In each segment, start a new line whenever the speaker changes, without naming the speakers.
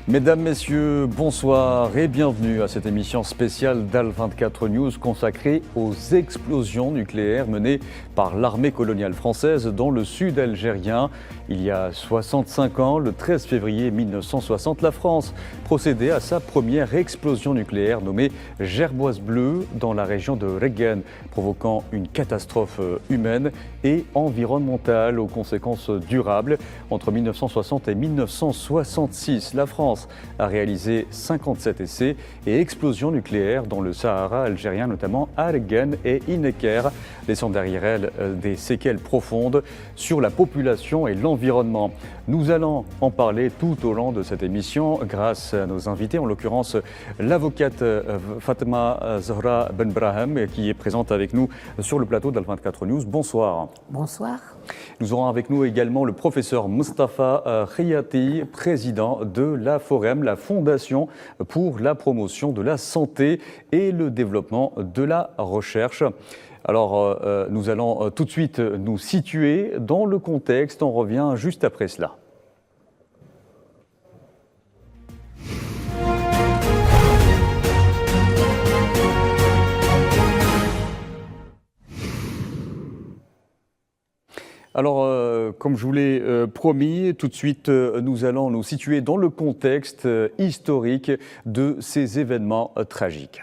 Mesdames, Messieurs, bonsoir et bienvenue à cette émission spéciale d'Al24 News consacrée aux explosions nucléaires menées par l'armée coloniale française dans le sud algérien. Il y a 65 ans, le 13 février 1960, la France procédait à sa première explosion nucléaire nommée Gerboise Bleue dans la région de Regen, provoquant une catastrophe humaine et environnementale aux conséquences durables. Entre 1960 et 1966, la France a réalisé 57 essais et explosions nucléaires dans le Sahara algérien, notamment à Regen et Inneker, laissant derrière elle des séquelles profondes sur la population et l'environnement. Nous allons en parler tout au long de cette émission grâce à nos invités, en l'occurrence l'avocate Fatma Zahra Benbrahim qui est présente avec nous sur le plateau d'Al24 News. Bonsoir.
Bonsoir.
Nous aurons avec nous également le professeur Moustapha Khayati, président de la FOREM, la Fondation pour la promotion de la santé et le développement de la recherche. Alors, nous allons tout de suite nous situer dans le contexte. On revient juste après cela. Alors, comme je vous l'ai promis, tout de suite, nous allons nous situer dans le contexte historique de ces événements tragiques.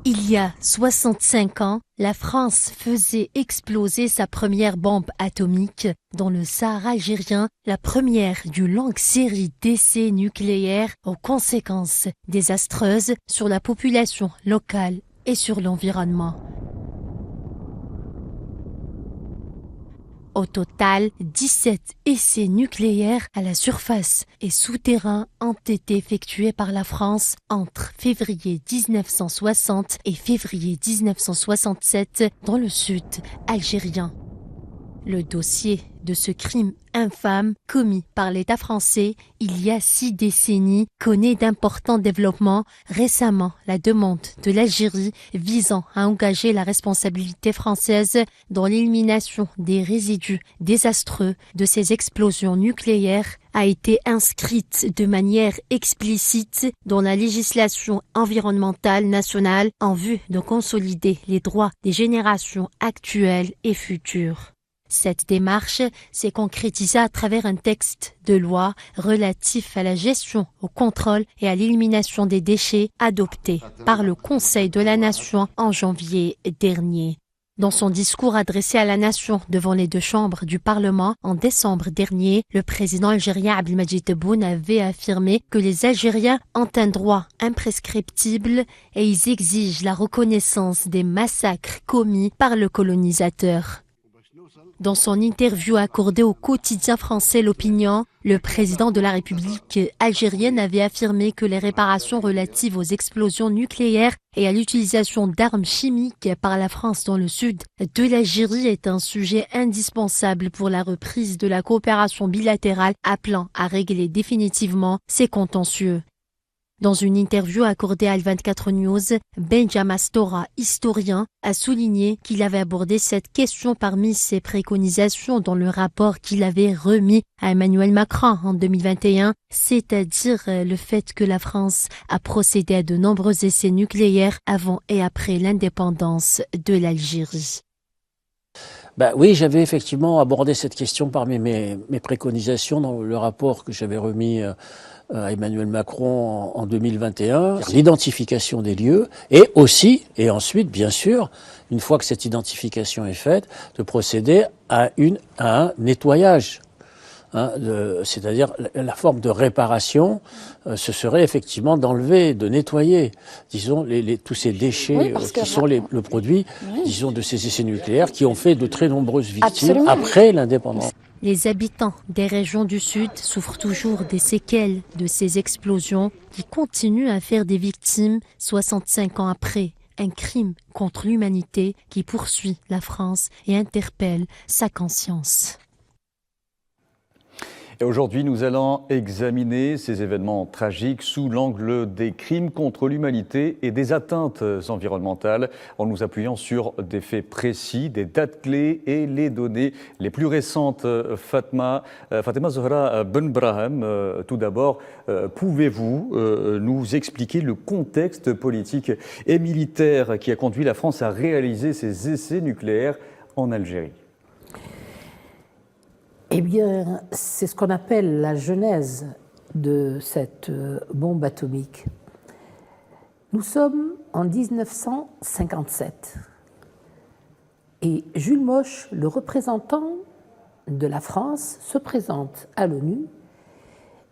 Il y a 65 ans, la France faisait exploser sa première bombe atomique dans le Sahara algérien, la première d'une longue série d'essais nucléaires aux conséquences désastreuses sur la population locale et sur l'environnement. Au total, 17 essais nucléaires à la surface et souterrains ont été effectués par la France entre février 1960 et février 1967 dans le sud algérien. Le dossier de ce crime infâme commis par l'État français il y a 6 décennies connaît d'importants développements. Récemment, la demande de l'Algérie visant à engager la responsabilité française dans l'élimination des résidus désastreux de ces explosions nucléaires a été inscrite de manière explicite dans la législation environnementale nationale en vue de consolider les droits des générations actuelles et futures. Cette démarche s'est concrétisée à travers un texte de loi relatif à la gestion, au contrôle et à l'élimination des déchets adopté par le Conseil de la Nation en janvier dernier. Dans son discours adressé à la nation devant les 2 chambres du Parlement en décembre dernier, le président algérien Abdelmadjid Tebboune avait affirmé que les Algériens ont un droit imprescriptible et ils exigent la reconnaissance des massacres commis par le colonisateur. Dans son interview accordée au quotidien français L'Opinion, le président de la République algérienne avait affirmé que les réparations relatives aux explosions nucléaires et à l'utilisation d'armes chimiques par la France dans le sud de l'Algérie est un sujet indispensable pour la reprise de la coopération bilatérale, appelant à régler définitivement ces contentieux. Dans une interview accordée à Al24 News, Benjamin Stora, historien, a souligné qu'il avait abordé cette question parmi ses préconisations dans le rapport qu'il avait remis à Emmanuel Macron en 2021, c'est-à-dire le fait que la France a procédé à de nombreux essais nucléaires avant et après l'indépendance de l'Algérie.
Oui, j'avais effectivement abordé cette question parmi mes préconisations dans le rapport que j'avais remis à Emmanuel Macron en 2021, l'identification des lieux et aussi, et ensuite, bien sûr, une fois que cette identification est faite, de procéder à un nettoyage. C'est-à-dire la forme de réparation, ce serait effectivement d'enlever, de nettoyer, disons, tous ces déchets qui sont le produit, disons, de ces essais nucléaires qui ont fait de très nombreuses victimes après l'indépendance.
Les habitants des régions du Sud souffrent toujours des séquelles de ces explosions qui continuent à faire des victimes 65 ans après. Un crime contre l'humanité qui poursuit la France et interpelle sa conscience.
Et aujourd'hui, nous allons examiner ces événements tragiques sous l'angle des crimes contre l'humanité et des atteintes environnementales, en nous appuyant sur des faits précis, des dates clés et les données les plus récentes. Fatima Zahra Benbrahim, tout d'abord, pouvez-vous nous expliquer le contexte politique et militaire qui a conduit la France à réaliser ces essais nucléaires en Algérie?
Eh bien, c'est ce qu'on appelle la genèse de cette bombe atomique. Nous sommes en 1957 et Jules Moche, le représentant de la France, se présente à l'ONU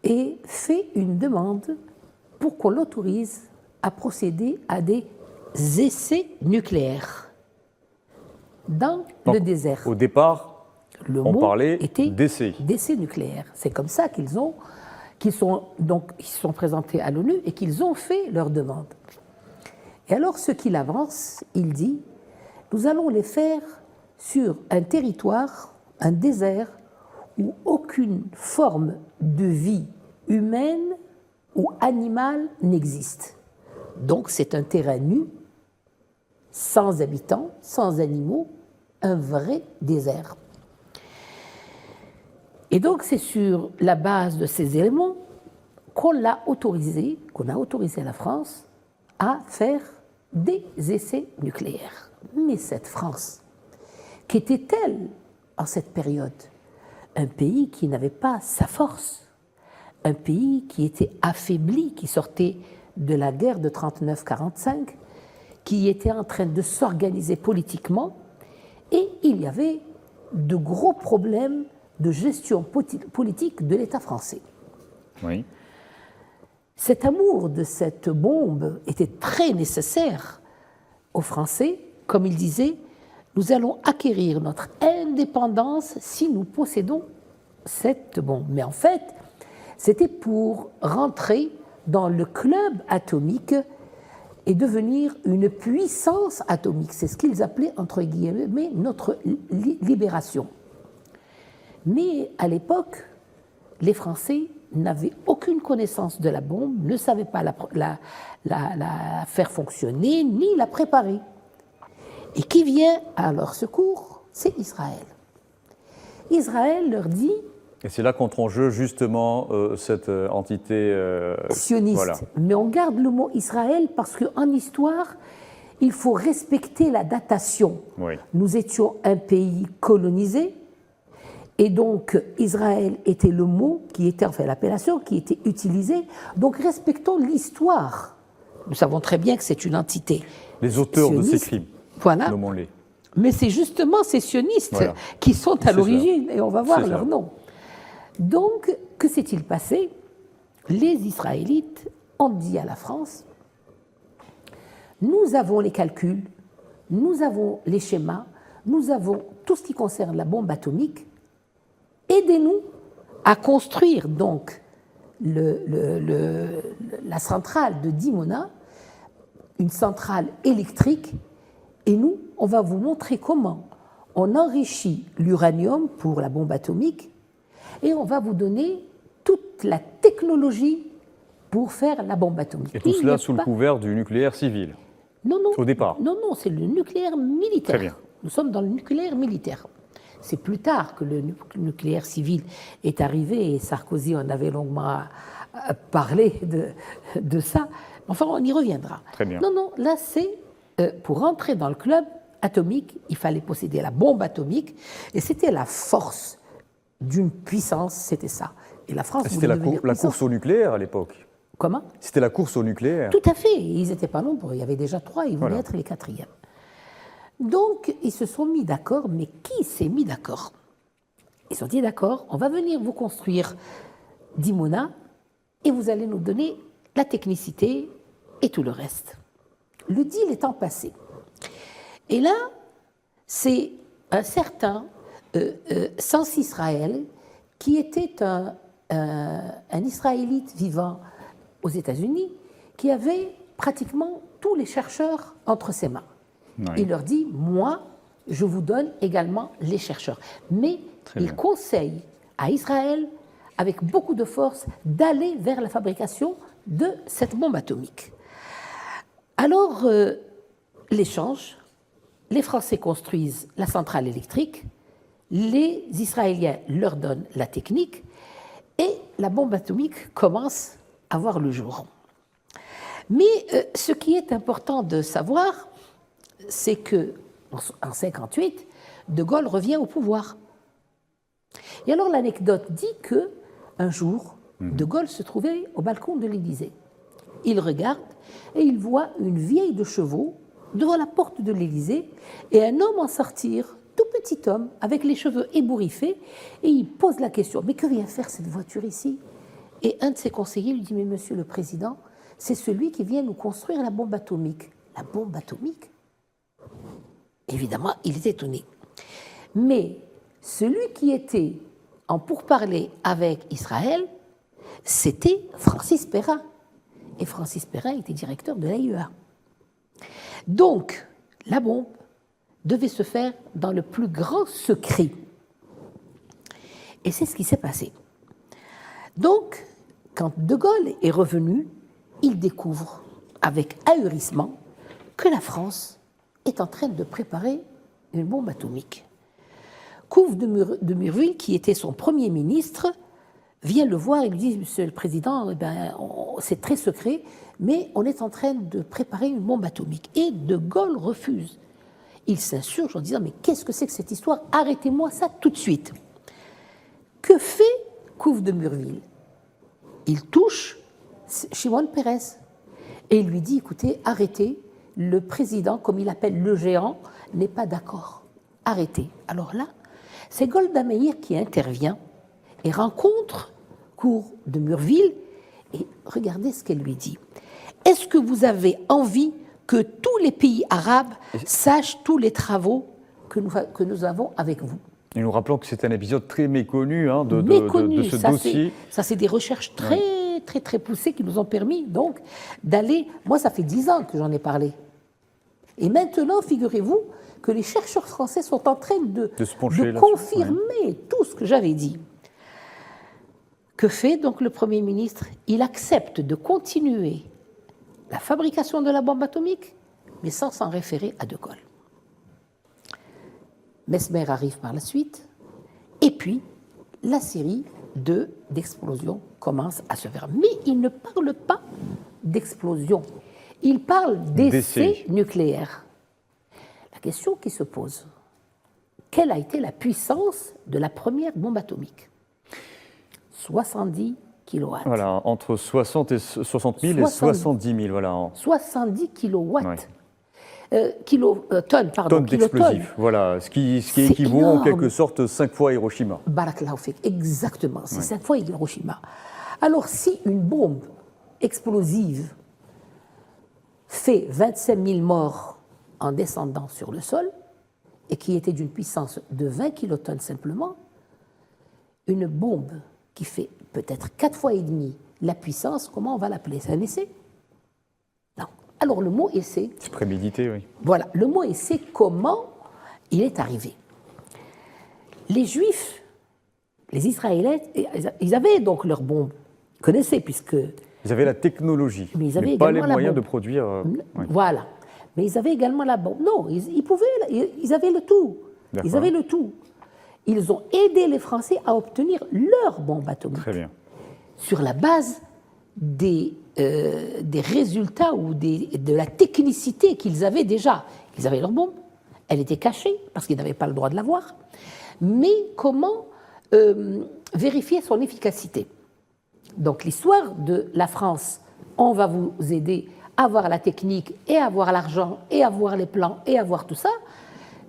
et fait une demande pour qu'on l'autorise à procéder à des essais nucléaires dans le désert.
Au départ,
on
parlait
était
d'essais
nucléaires. C'est comme ça qu'ils se sont présentés à l'ONU et qu'ils ont fait leur demande. Et alors, ce qu'il avance, il dit, nous allons les faire sur un territoire, un désert, où aucune forme de vie humaine ou animale n'existe. Donc, c'est un terrain nu, sans habitants, sans animaux, un vrai désert. Et donc, c'est sur la base de ces éléments qu'on a autorisé la France à faire des essais nucléaires. Mais cette France, qu'était-elle en cette période? Un pays qui n'avait pas sa force, un pays qui était affaibli, qui sortait de la guerre de 39-45, qui était en train de s'organiser politiquement, et il y avait de gros problèmes de gestion politique de l'État français.
Oui.
Cet amour de cette bombe était très nécessaire aux Français. Comme il disait, nous allons acquérir notre indépendance si nous possédons cette bombe. Mais en fait, c'était pour rentrer dans le club atomique et devenir une puissance atomique. C'est ce qu'ils appelaient, entre guillemets, notre libération. Mais à l'époque, les Français n'avaient aucune connaissance de la bombe, ne savaient pas la faire fonctionner, ni la préparer. Et qui vient à leur secours? C'est Israël. Israël leur dit...
Et c'est là qu'entre en jeu justement cette entité...
sioniste. Voilà. Mais on garde le mot Israël parce qu'en histoire, il faut respecter la datation.
Oui.
Nous étions un pays colonisé, et donc Israël était le mot qui était, enfin l'appellation qui était utilisée. Donc respectons l'histoire. Nous savons très bien que c'est une entité.
Les auteurs
sioniste,
de ces crimes,
voilà.
nommons-les.
Mais c'est justement ces sionistes qui sont à l'origine, et on va voir leur nom. Donc, que s'est-il passé? Les Israélites ont dit à la France, nous avons les calculs, nous avons les schémas, nous avons tout ce qui concerne la bombe atomique, aidez-nous à construire donc la centrale de Dimona, une centrale électrique, et nous, on va vous montrer comment on enrichit l'uranium pour la bombe atomique, et on va vous donner toute la technologie pour faire la bombe atomique.
Et tout cela sous le couvert du nucléaire civil?
Non,
au départ?
Non, c'est le nucléaire militaire.
Très bien.
Nous sommes dans le nucléaire militaire. C'est plus tard que le nucléaire civil est arrivé, et Sarkozy en avait longuement parlé de ça. Enfin, on y reviendra.
Très bien.
Non, là, c'est pour rentrer dans le club atomique, il fallait posséder la bombe atomique, et c'était la force d'une puissance, c'était ça. Et la France
c'était la course au nucléaire à l'époque?
Comment?
C'était la course au nucléaire.
Tout à fait. Ils n'étaient pas nombreux. Il y avait déjà 3, ils voulaient être les 4e. Donc, ils se sont mis d'accord, mais qui s'est mis d'accord? Ils ont dit d'accord, on va venir vous construire Dimona et vous allez nous donner la technicité et tout le reste. Le deal étant passé. Et là, c'est un certain Sans Israël, qui était un Israélite vivant aux États-Unis, qui avait pratiquement tous les chercheurs entre ses mains. Oui. Il leur dit, moi, je vous donne également les chercheurs. Mais il conseille à Israël, avec beaucoup de force, d'aller vers la fabrication de cette bombe atomique. Alors, l'échange, les Français construisent la centrale électrique, les Israéliens leur donnent la technique, et la bombe atomique commence à voir le jour. Mais ce qui est important de savoir, c'est qu'en 1958, De Gaulle revient au pouvoir. Et alors l'anecdote dit qu'un jour, De Gaulle se trouvait au balcon de l'Élysée. Il regarde et il voit une vieille de chevaux devant la porte de l'Élysée et un homme en sortir, tout petit homme, avec les cheveux ébouriffés, et il pose la question, mais que vient faire cette voiture ici? Et un de ses conseillers lui dit, mais monsieur le président, c'est celui qui vient nous construire la bombe atomique. La bombe atomique? Évidemment, il est étonné. Mais celui qui était en pourparlers avec Israël, c'était Francis Perrin. Et Francis Perrin était directeur de l'AIEA. Donc, la bombe devait se faire dans le plus grand secret. Et c'est ce qui s'est passé. Donc, quand De Gaulle est revenu, il découvre, avec ahurissement, que la France est en train de préparer une bombe atomique. Couve de Murville, qui était son premier ministre, vient le voir et lui dit, monsieur le président, c'est très secret, mais on est en train de préparer une bombe atomique. Et De Gaulle refuse. Il s'insurge en disant, mais qu'est-ce que c'est que cette histoire? Arrêtez-moi ça tout de suite. Que fait Couve de Murville? Il touche Shimon Peres et il lui dit, écoutez, arrêtez, le président, comme il appelle le géant, n'est pas d'accord. Arrêtez. Alors là, c'est Golda Meir qui intervient et rencontre Couve de Murville et regardez ce qu'elle lui dit. Est-ce que vous avez envie que tous les pays arabes sachent tous les travaux que nous avons avec vous?
Et nous rappelons que c'est un épisode très méconnu de ce
ça,
dossier.
Ça, c'est des recherches très poussées qui nous ont permis donc d'aller... Moi, ça fait 10 ans que j'en ai parlé. Et maintenant, figurez-vous que les chercheurs français sont en train de confirmer tout ce que j'avais dit. Que fait donc le Premier ministre? Il accepte de continuer la fabrication de la bombe atomique, mais sans s'en référer à De Gaulle. Mesmer arrive par la suite, et puis la série d'explosions commence à se faire. Mais il ne parle pas d'explosion, il parle d'essais nucléaires. La question qui se pose, quelle a été la puissance de la première bombe atomique? 70 kilowatts.
Voilà, entre 60 000 et 70 000. Voilà.
70 kilowatts. Kilotonnes, pardon.
Tonnes d'explosifs, voilà, ce qui équivaut en quelque sorte 5 fois Hiroshima.
Barakallahu fik, exactement, c'est 5 fois Hiroshima. Alors, si une bombe explosive fait 25 000 morts en descendant sur le sol, et qui était d'une puissance de 20 kilotonnes simplement, une bombe qui fait peut-être 4 fois et demi la puissance, comment on va l'appeler? C'est un essai? Non. Alors le mot essai...
C'est prémédité, oui.
Voilà, le mot essai, comment il est arrivé? Les Juifs, les Israéliens, ils avaient donc leur bombe, ils connaissaient puisque...
Ils avaient la technologie,
mais ils avaient
pas les moyens
bombe.
de produire...
Voilà. Mais ils avaient également la bombe. Non, ils pouvaient, ils avaient le tout. Ils avaient le tout. Ils ont aidé les Français à obtenir leur bombe atomique.
Très bien.
Sur la base des résultats ou de la technicité qu'ils avaient déjà. Ils avaient leur bombe, elle était cachée parce qu'ils n'avaient pas le droit de la voir. Mais comment vérifier son efficacité? Donc l'histoire de la France, on va vous aider à avoir la technique et à avoir l'argent et à avoir les plans et à avoir tout ça.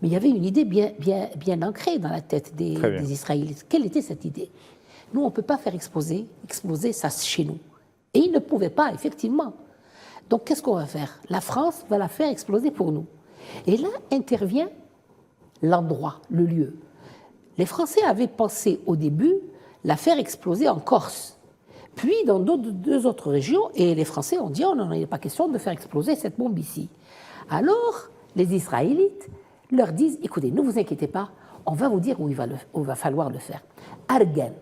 Mais il y avait une idée bien ancrée dans la tête des Israéliens. Quelle était cette idée? Nous, on ne peut pas faire exploser ça chez nous. Et ils ne pouvaient pas, effectivement. Donc, qu'est-ce qu'on va faire? La France va la faire exploser pour nous. Et là intervient l'endroit, le lieu. Les Français avaient pensé au début la faire exploser en Corse, puis dans deux autres régions, et les Français ont dit, oh non, il n'est pas question de faire exploser cette bombe ici. Alors, les Israélites leur disent, écoutez, ne vous inquiétez pas, on va vous dire où il va falloir le faire. Argen,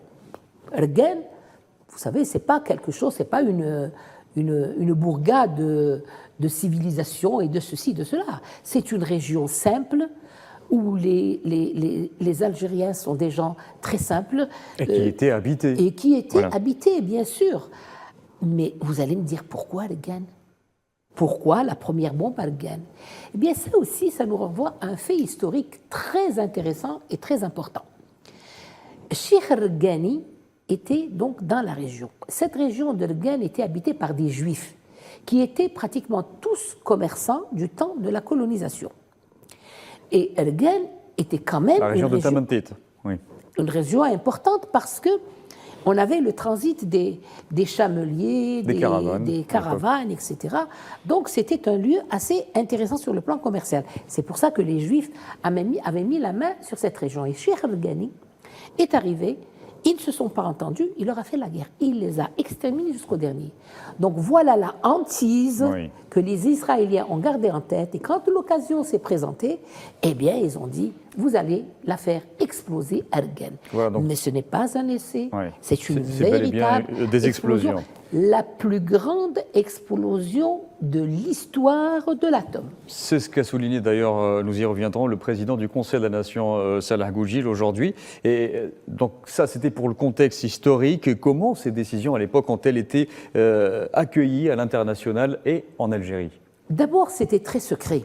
Ergen, vous savez, c'est pas quelque chose, c'est pas une bourgade de civilisation et de ceci, de cela. C'est une région simple où les Algériens sont des gens très simples.
Et qui étaient habités.
Et qui étaient habités, bien sûr. Mais vous allez me dire pourquoi Ergen? Pourquoi la première bombe à Ergen? Eh bien, ça aussi, ça nous renvoie à un fait historique très intéressant et très important. Cheikh Ergani était donc dans la région. Cette région d'Ergen était habitée par des Juifs qui étaient pratiquement tous commerçants du temps de la colonisation. Et Ergen était quand même
la région de Tamantit, oui.
Une région importante parce que on avait le transit des chameliers, des caravanes, etc. Donc c'était un lieu assez intéressant sur le plan commercial. C'est pour ça que les Juifs avaient mis la main sur cette région. Et Cheikh Ergani est arrivé, ils ne se sont pas entendus, il leur a fait la guerre. Il les a exterminés jusqu'au dernier. Donc voilà la hantise que les Israéliens ont gardée en tête. Et quand l'occasion s'est présentée, eh bien, ils ont dit, vous allez la faire exploser Ergen. Voilà, mais ce n'est pas un essai, c'est une véritable
des explosions.
La plus grande explosion de l'histoire de l'atome.
C'est ce qu'a souligné d'ailleurs, nous y reviendrons, le président du Conseil de la Nation, Salah Goujil, aujourd'hui. Et donc ça, c'était pour le contexte historique. Comment ces décisions, à l'époque, ont-elles été accueillies à l'international et en Algérie?
D'abord, c'était très secret.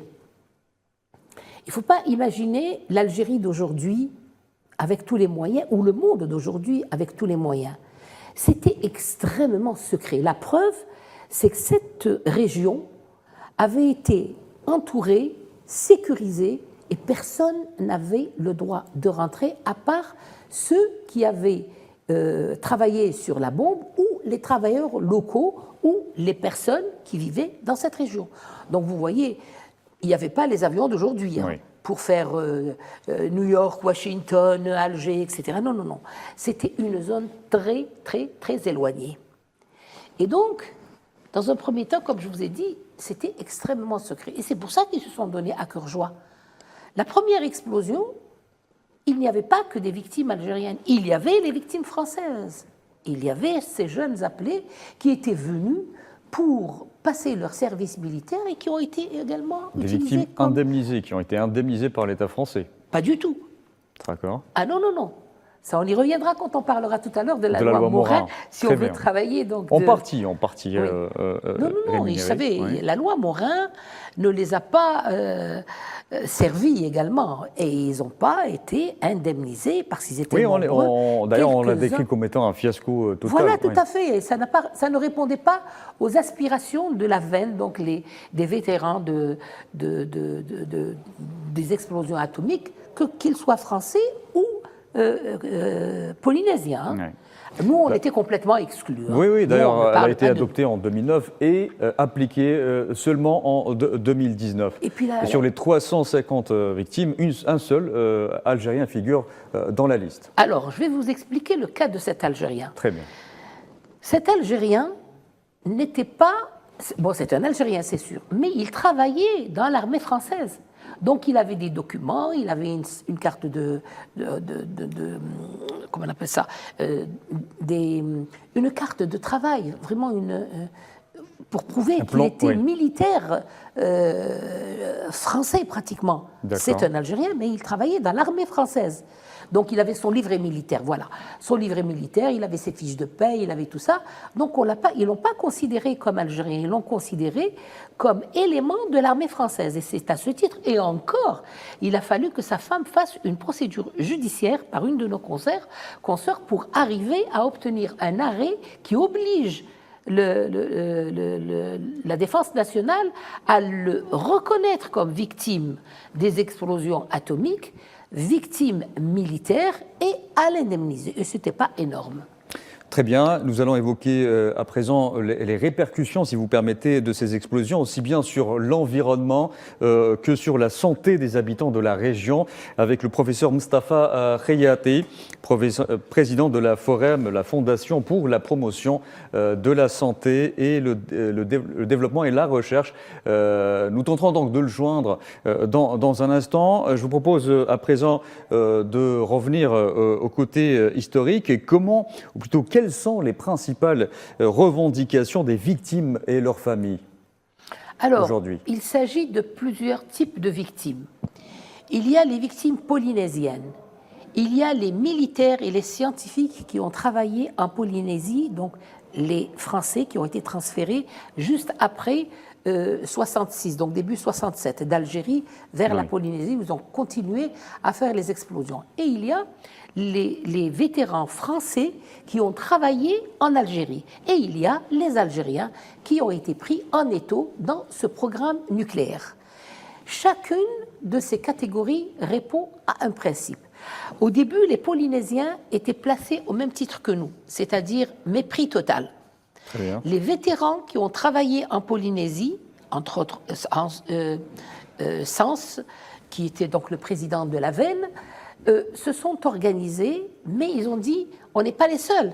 Il ne faut pas imaginer l'Algérie d'aujourd'hui avec tous les moyens, ou le monde d'aujourd'hui avec tous les moyens. C'était extrêmement secret. La preuve, c'est que cette région avait été entourée, sécurisée, et personne n'avait le droit de rentrer, à part ceux qui avaient travaillé sur la bombe, ou les travailleurs locaux, ou les personnes qui vivaient dans cette région. Donc vous voyez, il n'y avait pas les avions d'aujourd'hui pour faire New York, Washington, Alger, etc. Non, non, non. C'était une zone très, très, très éloignée. Et donc, dans un premier temps, comme je vous ai dit, c'était extrêmement secret. Et c'est pour ça qu'ils se sont donnés à cœur joie. La première explosion, il n'y avait pas que des victimes algériennes. Il y avait les victimes françaises. Il y avait ces jeunes appelés qui étaient venus pour passer leur service militaire et qui ont été également utilisés
victimes indemnisées, qui ont été indemnisées par l'État français.
Pas du tout.
D'accord.
Ah non, non, non. Ça, on y reviendra quand on parlera tout à l'heure de la loi Morin, si on veut travailler. Donc
en partie.
Non, non, non. Vous savez, la loi Morin ne les a pas servis également. Et ils n'ont pas été indemnisés parce qu'ils étaient nombreux.
D'ailleurs, on l'a décrit comme étant un fiasco total.
Voilà, tout à fait. Et ça ne répondait pas aux aspirations de la veine, donc des vétérans des explosions atomiques, qu'ils soient français ou polynésiens. Nous, on était complètement exclus.
Oui, oui, d'ailleurs, elle a été adoptée en 2009 et appliquée seulement en 2019. Et sur les 350 victimes, un seul Algérien figure dans la liste.
Alors, je vais vous expliquer le cas de cet Algérien.
Très bien.
Cet Algérien n'était pas... Bon, c'est un Algérien, c'est sûr, mais il travaillait dans l'armée française. Donc, il avait des documents, il avait une carte comment on appelle ça, une carte de travail, vraiment pour prouver qu'il était militaire français pratiquement. C'est un Algérien, mais il travaillait dans l'armée française. Donc il avait son livret militaire, voilà. Son livret militaire, il avait ses fiches de paie, il avait tout ça. Donc ils ne l'ont pas considéré comme Algérien, ils l'ont considéré comme élément de l'armée française. Et c'est à ce titre, et encore, il a fallu que sa femme fasse une procédure judiciaire par une de nos consoeurs pour arriver à obtenir un arrêt qui oblige la défense nationale à le reconnaître comme victime des explosions atomiques, victime militaire, et à l'indemniser. Et ce n'était pas énorme.
Très bien, nous allons évoquer à présent les répercussions, si vous permettez, de ces explosions, aussi bien sur l'environnement que sur la santé des habitants de la région, avec le professeur Moustapha Khayati, président de la FOREM, la Fondation pour la promotion de la santé et le développement et la recherche. Nous tenterons donc de le joindre dans un instant. Je vous propose à présent de revenir au côté historique et comment, ou plutôt quelles sont les principales revendications des victimes et leurs familles aujourd'hui?
Il s'agit de plusieurs types de victimes. Il y a les victimes polynésiennes. Il y a les militaires et les scientifiques qui ont travaillé en Polynésie, donc les Français qui ont été transférés juste après 66, donc début 67, d'Algérie vers la Polynésie, où ils ont continué à faire les explosions. Et il y a les vétérans français qui ont travaillé en Algérie. Et il y a les Algériens qui ont été pris en étau dans ce programme nucléaire. Chacune de ces catégories répond à un principe. Au début, les Polynésiens étaient placés au même titre que nous, c'est-à-dire mépris total.
Très bien.
Les vétérans qui ont travaillé en Polynésie, entre autres Sens, qui était donc le président de la VEN, se sont organisés, mais ils ont dit on n'est pas les seuls.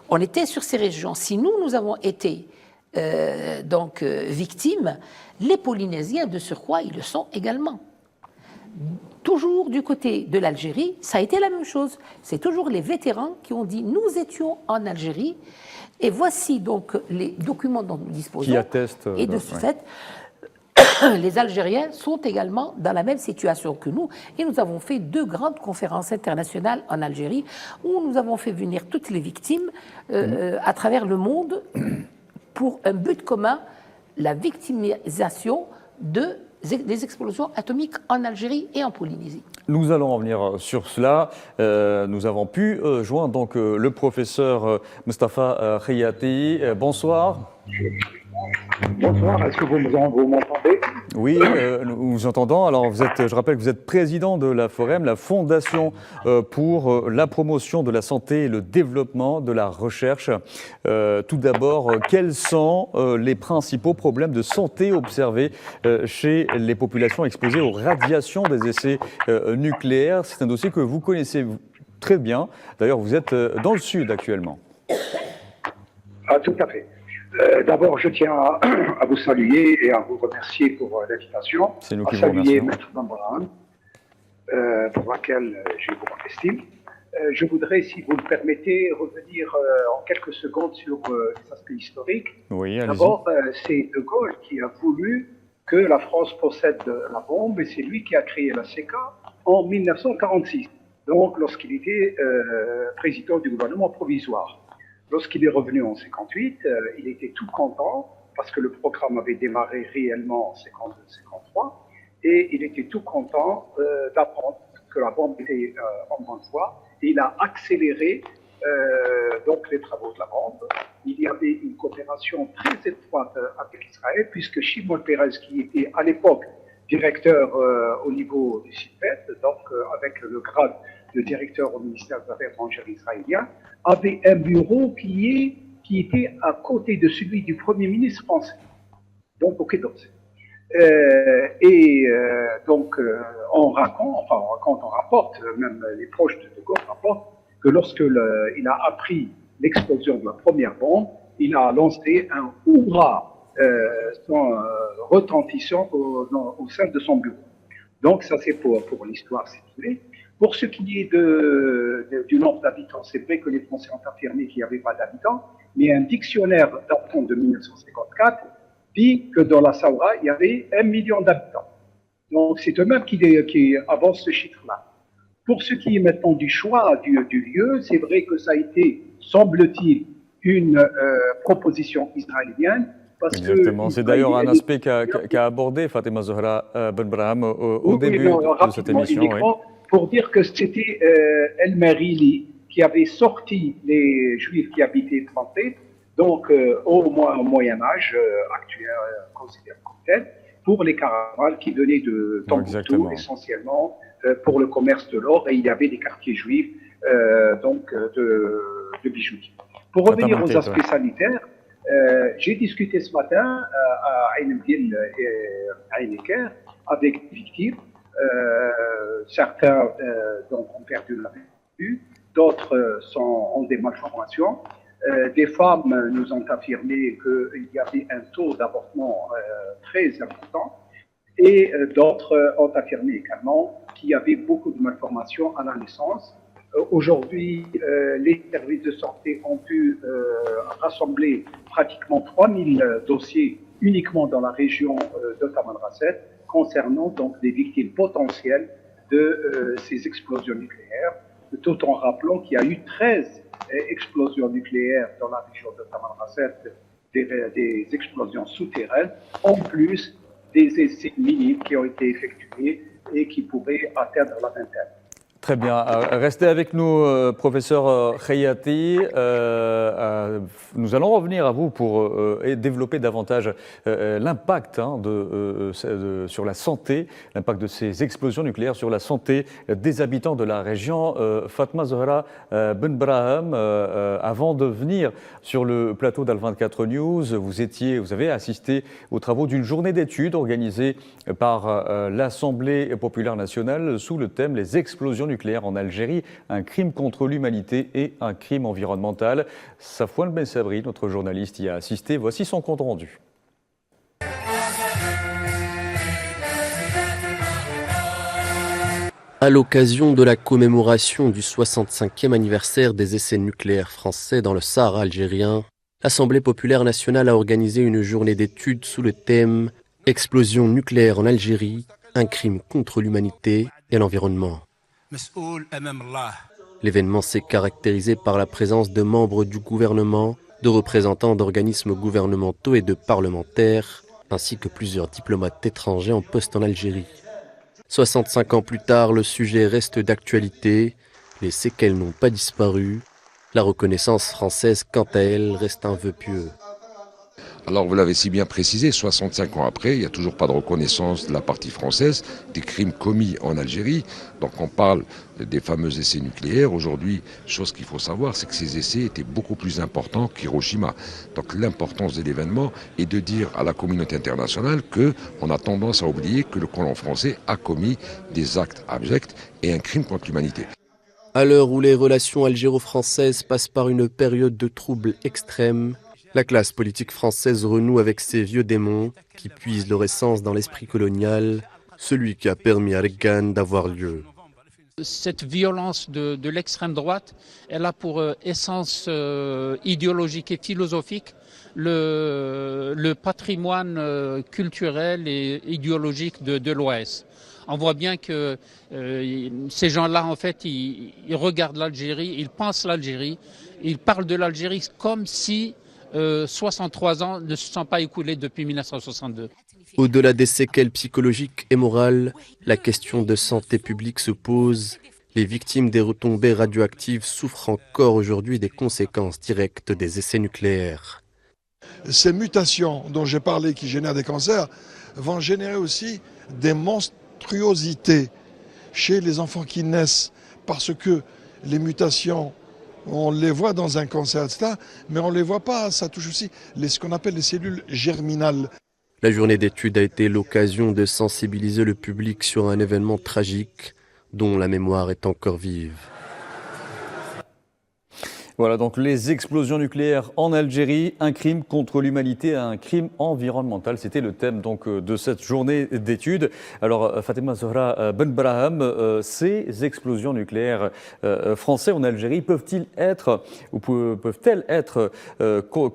On était sur ces régions. Si nous avons été victimes, les Polynésiens, de surcroît, ils le sont également. Toujours du côté de l'Algérie, ça a été la même chose. C'est toujours les vétérans qui ont dit nous étions en Algérie et voici donc les documents dont nous disposons.
Qui attestent.
Et de ce fait, les Algériens sont également dans la même situation que nous. Et nous avons fait 2 grandes conférences internationales en Algérie où nous avons fait venir toutes les victimes à travers le monde pour un but commun, la victimisation des explosions atomiques en Algérie et en Polynésie.
Nous allons revenir sur cela. Nous avons pu joindre donc le professeur Moustapha Khayati. Bonsoir.
Bonsoir, est-ce que vous m'entendez?
Oui, nous vous entendons. Alors, je rappelle que vous êtes président de la FOREM, la Fondation pour la promotion de la santé et le développement de la recherche. Tout d'abord, quels sont les principaux problèmes de santé observés chez les populations exposées aux radiations des essais nucléaires? C'est un dossier que vous connaissez très bien. D'ailleurs, vous êtes dans le Sud actuellement.
Ah, tout à fait. D'abord, je tiens à vous saluer et à vous remercier pour l'invitation.
C'est nous qui vous
saluer
remercions.
Maître Bambraham, pour laquelle j'ai beaucoup d'estime. Je voudrais, si vous le permettez, revenir en quelques secondes sur les aspects historiques.
Oui, allez-y.
D'abord, c'est De Gaulle qui a voulu que la France possède la bombe et c'est lui qui a créé la CECA en 1946, donc lorsqu'il était président du gouvernement provisoire. Lorsqu'il est revenu en 58, il était tout content parce que le programme avait démarré réellement en 52-53 et il était tout content d'apprendre que la bombe était en bonne voie. Et il a accéléré donc les travaux de la bombe. Il y avait une coopération très étroite avec Israël puisque Shimon Peres, qui était à l'époque directeur au niveau du CIPET, donc avec le grade de directeur au ministère des Affaires étrangères israélien, avait un bureau qui était à côté de celui du Premier ministre français, donc au Quai d'Orsay. Donc on rapporte, même les proches de Gaulle rapportent, que lorsqu'il a appris l'explosion de la première bombe, il a lancé un hurrah retentissant au sein de son bureau. Donc ça c'est pour l'histoire, c'est tout. Pour ce qui est du nombre d'habitants, c'est vrai que les Français ont affirmé qu'il n'y avait pas d'habitants, mais un dictionnaire datant de 1954 dit que dans la Saoura, il y avait 1 million d'habitants. Donc c'est eux-mêmes qui avancent ce chiffre-là. Pour ce qui est maintenant du choix du lieu, c'est vrai que ça a été, semble-t-il, une proposition israélienne.
Exactement, c'est d'ailleurs un aspect qu'a abordé Fatima Zahra Benbraham au début de cette émission.
Pour dire que c'était El Merili qui avait sorti les Juifs qui habitaient Trente, donc au Moyen-Âge actuel, considéré comme tel, pour les caravanes qui venaient de Tombouctou, essentiellement pour le commerce de l'or, et il y avait des quartiers juifs donc de bijoutiers. Pour revenir aux aspects
ouais.
sanitaires, j'ai discuté ce matin à Ain el-Dil et à Ain-Necker avec des victimes. Certains donc, ont perdu la vue, d'autres ont des malformations. Des femmes nous ont affirmé qu'il y avait un taux d'avortement très important et d'autres ont affirmé également qu'il y avait beaucoup de malformations à la naissance. Aujourd'hui, les services de santé ont pu rassembler pratiquement 3000 dossiers uniquement dans la région de Tamanrasset concernant donc des victimes potentielles de ces explosions nucléaires, tout en rappelant qu'il y a eu 13 explosions nucléaires dans la région de Tamanrasset, des explosions souterraines, en plus des essais minimes qui ont été effectués et qui pourraient atteindre la vingtaine.
Très bien. Restez avec nous, professeur Khayati. Nous allons revenir à vous pour développer davantage l'impact sur la santé, l'impact de ces explosions nucléaires sur la santé des habitants de la région. Fatma Zahra Ben Braham, avant de venir sur le plateau d'Al24 News, vous avez assisté aux travaux d'une journée d'études organisée par l'Assemblée populaire nationale sous le thème « Les explosions nucléaire en Algérie, un crime contre l'humanité et un crime environnemental ». Safwan Ben Sabri, notre journaliste, y a assisté. Voici son compte rendu.
À l'occasion de la commémoration du 65e anniversaire des essais nucléaires français dans le Sahara algérien, l'Assemblée populaire nationale a organisé une journée d'études sous le thème « Explosion nucléaire en Algérie, un crime contre l'humanité et l'environnement ». L'événement s'est caractérisé par la présence de membres du gouvernement, de représentants d'organismes gouvernementaux et de parlementaires, ainsi que plusieurs diplomates étrangers en poste en Algérie. 65 ans plus tard, le sujet reste d'actualité, les séquelles n'ont pas disparu, la reconnaissance française, quant à elle, reste un vœu pieux.
Alors vous l'avez si bien précisé, 65 ans après, il n'y a toujours pas de reconnaissance de la partie française des crimes commis en Algérie. Donc on parle des fameux essais nucléaires. Aujourd'hui, chose qu'il faut savoir, c'est que ces essais étaient beaucoup plus importants qu'Hiroshima. Donc l'importance de l'événement est de dire à la communauté internationale qu'on a tendance à oublier que le colon français a commis des actes abjects et un crime contre l'humanité.
À l'heure où les relations algéro-françaises passent par une période de troubles extrêmes, la classe politique française renoue avec ses vieux démons qui puisent leur essence dans l'esprit colonial, celui qui a permis à Reagan d'avoir lieu.
Cette violence de l'extrême droite, elle a pour essence idéologique et philosophique le patrimoine culturel et idéologique de l'Ouest. On voit bien que ces gens-là, en fait, ils regardent l'Algérie, ils pensent l'Algérie, ils parlent de l'Algérie comme si 63 ans ne se sont pas écoulés depuis 1962.
Au-delà des séquelles psychologiques et morales, la question de santé publique se pose. Les victimes des retombées radioactives souffrent encore aujourd'hui des conséquences directes des essais nucléaires.
Ces mutations dont j'ai parlé qui génèrent des cancers vont générer aussi des monstruosités chez les enfants qui naissent parce que les mutations, on les voit dans un cancer, etc., mais on ne les voit pas, ça touche aussi ce qu'on appelle les cellules germinales.
La journée d'études a été l'occasion de sensibiliser le public sur un événement tragique dont la mémoire est encore vive.
Voilà donc les explosions nucléaires en Algérie, un crime contre l'humanité, un crime environnemental. C'était le thème donc de cette journée d'études. Alors Fatma Zahra Ben Braham, ces explosions nucléaires français en Algérie peuvent-elles être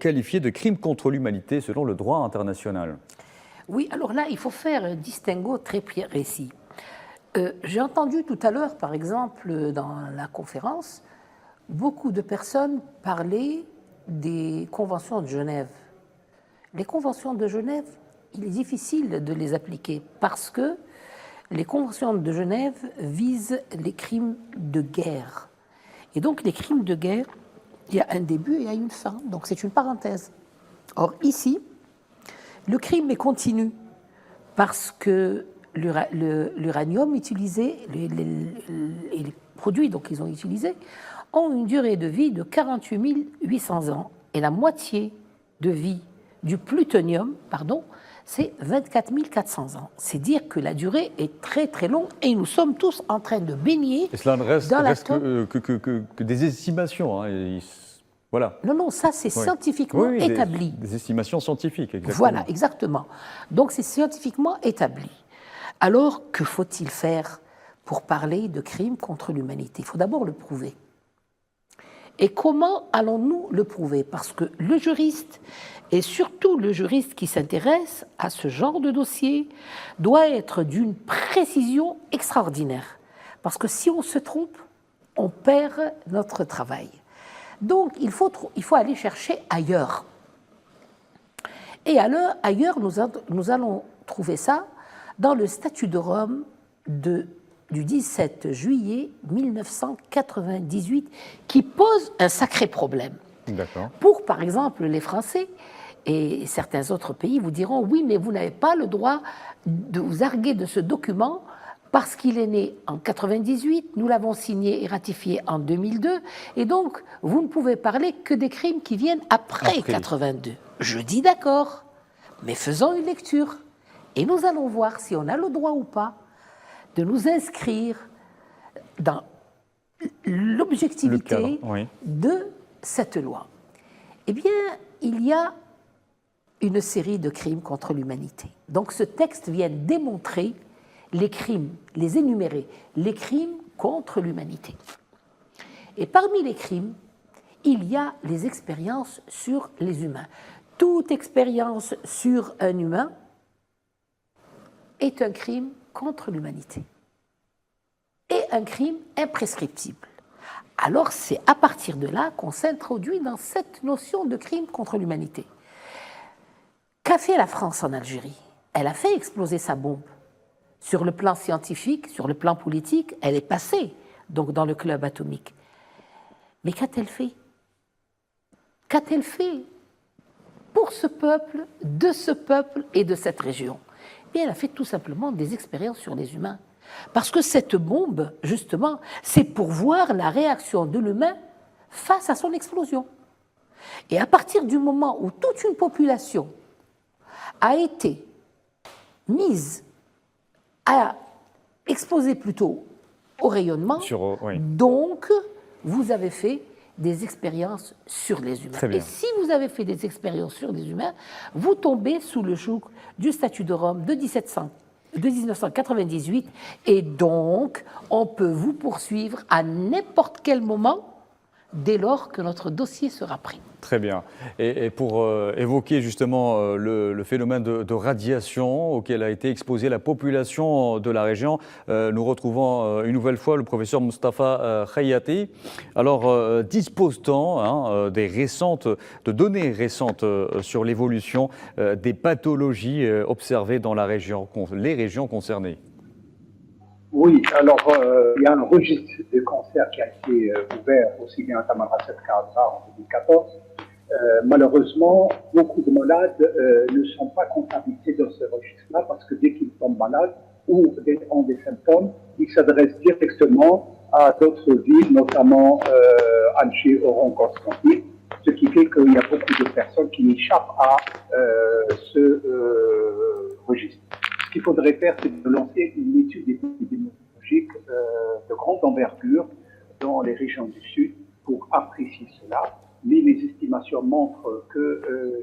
qualifiées de crimes contre l'humanité selon le droit international?
Oui, alors là, il faut faire un distinguo très précis. J'ai entendu tout à l'heure, par exemple, dans la conférence, beaucoup de personnes parlaient des conventions de Genève. Les conventions de Genève, il est difficile de les appliquer parce que les conventions de Genève visent les crimes de guerre. Et donc, les crimes de guerre, il y a un début et il y a une fin. Donc, c'est une parenthèse. Or, ici, le crime est continu parce que l'uranium utilisé, les produits qu'ils ont utilisés, ont une durée de vie de 48 800 ans et la moitié de vie du plutonium, c'est 24 400 ans. C'est dire que la durée est très très longue et nous sommes tous en train de baigner.
Et cela ne reste,
dans
que des estimations. Hein, voilà.
Non, ça c'est scientifiquement établi.
Des estimations scientifiques, exactement.
Voilà, exactement. Donc c'est scientifiquement établi. Alors, que faut-il faire pour parler de crimes contre l'humanité? Il faut d'abord le prouver. Et comment allons-nous le prouver? Parce que le juriste, et surtout le juriste qui s'intéresse à ce genre de dossier, doit être d'une précision extraordinaire. Parce que si on se trompe, on perd notre travail. Donc, il faut aller chercher ailleurs. Et ailleurs, nous allons trouver ça dans le statut de Rome du 17 juillet 1998, qui pose un sacré problème. Pour, par exemple, les Français et certains autres pays vous diront « Oui, mais vous n'avez pas le droit de vous arguer de ce document parce qu'il est né en 98, nous l'avons signé et ratifié en 2002, et donc vous ne pouvez parler que des crimes qui viennent après 82. » Je dis d'accord, mais faisons une lecture. Et nous allons voir si on a le droit ou pas de nous inscrire dans l'objectivité de cette loi. Eh bien, il y a une série de crimes contre l'humanité. Donc ce texte vient démontrer les crimes, les énumérer, les crimes contre l'humanité. Et parmi les crimes, il y a les expériences sur les humains. Toute expérience sur un humain est un crime contre l'humanité et un crime imprescriptible. Alors c'est à partir de là qu'on s'introduit dans cette notion de crime contre l'humanité. Qu'a fait la France en Algérie? Elle a fait exploser sa bombe. Sur le plan scientifique, sur le plan politique, elle est passée donc dans le club atomique. Mais qu'a-t-elle fait? Qu'a-t-elle fait pour ce peuple, de ce peuple et de cette région? Et elle a fait tout simplement des expériences sur les humains. Parce que cette bombe, justement, c'est pour voir la réaction de l'humain face à son explosion. Et à partir du moment où toute une population a été mise à exposer plutôt au rayonnement, donc vous avez fait des expériences sur les humains. Et si vous avez fait des expériences sur les humains, vous tombez sous le joug du statut de Rome de 1998, et donc on peut vous poursuivre à n'importe quel moment dès lors que notre dossier sera pris.
Très bien. Et pour évoquer justement le phénomène de radiation auquel a été exposée la population de la région, nous retrouvons une nouvelle fois le professeur Moustapha Khayati. Alors, dispose-t-on de données récentes sur l'évolution des pathologies observées dans les régions concernées?
Oui, alors il y a un registre de cancers qui a été ouvert aussi bien à Tamanrasset qu'à Azar en 2014. Malheureusement, beaucoup de malades ne sont pas comptabilisés dans ce registre-là parce que dès qu'ils tombent malades ou ont des symptômes, ils s'adressent directement à d'autres villes, notamment Alger, Oran, Constantine, ce qui fait qu'il y a beaucoup de personnes qui échappent à ce registre. Ce qu'il faudrait faire, c'est de lancer une étude épidémiologique de grande envergure dans les régions du Sud pour apprécier cela. Mais les estimations montrent que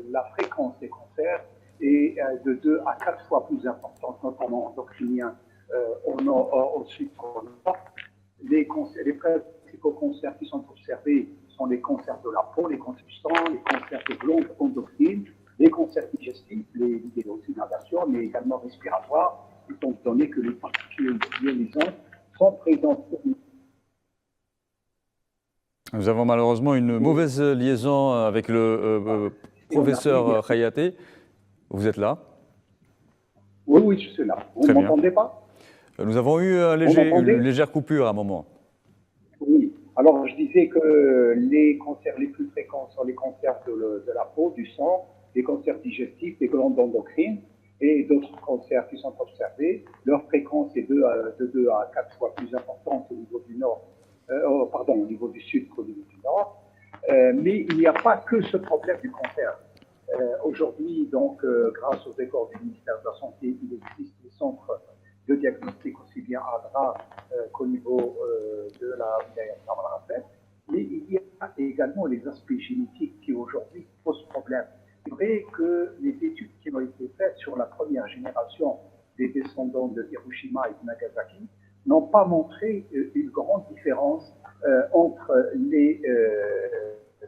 la fréquence des cancers est de 2 à 4 fois plus importante, notamment endocriniens au Sud qu'au Nord. Les principaux cancers qui sont observés sont les cancers de la peau, les cancers du sang, les cancers de glandes endocrines, les cancers digestifs, les d'inhalation, mais également respiratoires, étant donné que les particules ionisantes sont présentes sur nous.
Nous avons malheureusement une mauvaise liaison avec le professeur Khayati. Vous êtes là?
Oui, je suis là. Vous ne m'entendez pas?
Nous avons eu une légère coupure à un moment.
Oui. Alors, je disais que les cancers les plus fréquents sont les cancers de la peau, du sang, les cancers digestifs, les glandes endocrines et d'autres cancers qui sont observés. Leur fréquence est de 2 à 4 fois plus importante au niveau du Nord au niveau du sud qu'au niveau du nord. Mais il n'y a pas que ce problème du cancer. Aujourd'hui, donc, grâce aux efforts du ministère de la Santé, il existe des centres de diagnostic aussi bien à Adra qu'au niveau de la wilaya de Tamer Rasset. Mais il y a également les aspects génétiques qui aujourd'hui posent problème. C'est vrai que les études qui ont été faites sur la première génération des descendants de Hiroshima et de Nagasaki n'ont pas montré une grande différence entre